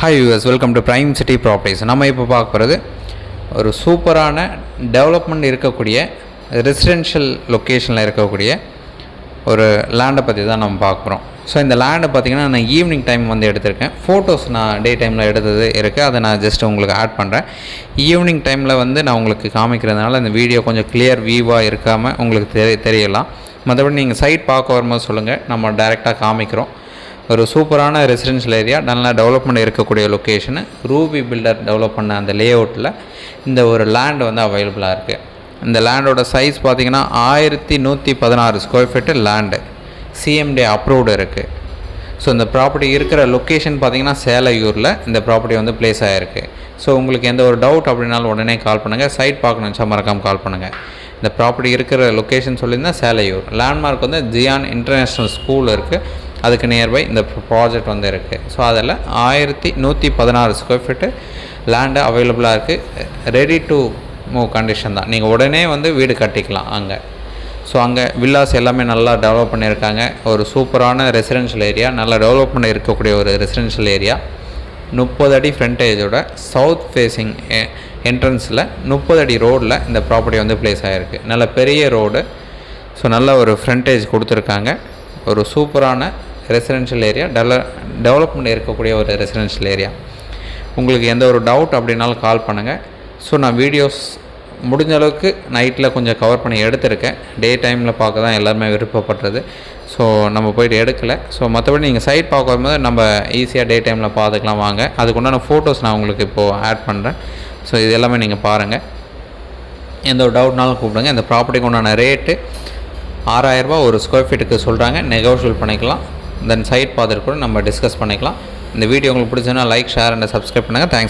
Hi US, welcome to prime city properties. நம்ம இப்போ பார்க்க போகிறது ஒரு சூப்பரான டெவலப்மெண்ட் இருக்கக்கூடிய ரெசிடென்ஷியல் லொக்கேஷனில் இருக்கக்கூடிய ஒரு லேண்டை பற்றி தான் நம்ம பார்க்க போகிறோம். ஸோ இந்த லேண்டை பார்த்திங்கன்னா நான் ஈவினிங் டைம் வந்து எடுத்திருக்கேன். ஃபோட்டோஸ் நான் டே டைமில் எடுத்தது இருக்குது, அதை நான் ஜஸ்ட் உங்களுக்கு ஆட் பண்ணுறேன். ஈவினிங் டைமில் வந்து நான் உங்களுக்கு காமிக்கிறதுனால இந்த வீடியோ கொஞ்சம் கிளியர் வியூவாக இருக்காமல் உங்களுக்கு தெரியலாம். மற்றபடி நீங்கள் சைட் பார்க்க வரும்போது சொல்லுங்கள், நம்ம டைரெக்டாக காமிக்கிறோம். ஒரு சூப்பரான ரெசிடென்ஷியல் ஏரியா, நல்லா டெவலப்மெண்ட் இருக்கக்கூடிய லொக்கேஷனு, ரூபி பில்டர் டெவலப் பண்ண அந்த லேஅவுட்டில் இந்த ஒரு லேண்ட் வந்து அவைலபிளாக இருக்குது. இந்த லேண்டோட சைஸ் பார்த்திங்கன்னா 1116 square feet land, CMD approved இருக்குது. ஸோ இந்த ப்ராப்பர்ட்டி இருக்கிற லொக்கேஷன் பார்த்திங்கன்னா சேலையூரில் இந்த ப்ராப்பர்ட்டி வந்து ப்ளேஸ் ஆகிருக்கு. ஸோ உங்களுக்கு எந்த ஒரு டவுட் அப்படின்னாலும் உடனே கால் பண்ணுங்கள். சைட் பார்க்கணும் வச்சா மறக்காமல் கால் பண்ணுங்கள். இந்த ப்ராப்பர்ட்டி இருக்கிற லொக்கேஷன் சொல்லியிருந்தால் சேலையூர். லேண்ட்மார்க் வந்து ஜியான் இன்டர்நேஷ்னல் ஸ்கூல் இருக்குது, அதுக்கு நியர்பை இந்த ப்ராஜெக்ட் வந்து இருக்குது. ஸோ அதில் 1116 ஸ்கொயர் ஃபீட்டு லேண்டு அவைலபிளாக இருக்குது. ரெடி டு மூவ் கண்டிஷன் தான், நீங்கள் உடனே வந்து வீடு கட்டிக்கலாம் அங்கே. ஸோ அங்கே வில்லாஸ் எல்லாமே நல்லா டெவலப் பண்ணியிருக்காங்க. ஒரு சூப்பரான ரெசிடென்ஷியல் ஏரியா, நல்லா டெவலப் பண்ணி இருக்கக்கூடிய ஒரு ரெசிடென்ஷியல் ஏரியா. 30 அடி ஃப்ரண்டேஜோட சவுத் ஃபேஸிங் என்ட்ரன்ஸில் 30 அடி ரோடில் இந்த ப்ராப்பர்ட்டி வந்து ப்ளேஸ் ஆகிருக்கு. நல்ல பெரிய ரோடு. ஸோ நல்ல ஒரு ஃப்ரண்டேஜ் கொடுத்துருக்காங்க. ஒரு சூப்பரான ரெசிடென்ஷியல் ஏரியா, டெவலப்மெண்ட் இருக்கக்கூடிய ஒரு ரெசிடென்ஷியல் ஏரியா. உங்களுக்கு எந்த ஒரு டவுட் அப்படின்னாலும் கால் பண்ணுங்கள். ஸோ நான் வீடியோஸ் முடிஞ்ச அளவுக்கு நைட்டில் கொஞ்சம் கவர் பண்ணி எடுத்திருக்கேன். டே டைமில் பார்க்க தான் எல்லாருமே விருப்பப்படுறது. ஸோ நம்ம போய்ட்டு எடுக்கலை. ஸோ மற்றபடி நீங்கள் சைட் பார்க்க வரும்போது நம்ம ஈஸியாக டே டைமில் பார்த்துக்கலாம் வாங்க. அதுக்குண்டான ஃபோட்டோஸ் நான் உங்களுக்கு இப்போது ஆட் பண்ணுறேன். ஸோ இது எல்லாமே நீங்கள் பாருங்கள். எந்த ஒரு டவுட்னாலும் கூப்பிடுங்க. இந்த ப்ராப்பர்ட்டிக்கு உண்டான ரேட்டு 6000 ரூபா ஒரு ஸ்கொயர் ஃபீட்டுக்கு சொல்கிறாங்க. நெகோஷியபிள் பண்ணிக்கலாம். தென் சைட் பார்த்துட்டு கூட நம்ம டிஸ்கஸ் பண்ணிக்கலாம். இந்த வீடியோ உங்களுக்கு பிடிச்சதுன்னா லைக், ஷேர் அண்ட் சப்ஸ்கிரைப் பண்ணுங்கள். தேங்க்ஸ்.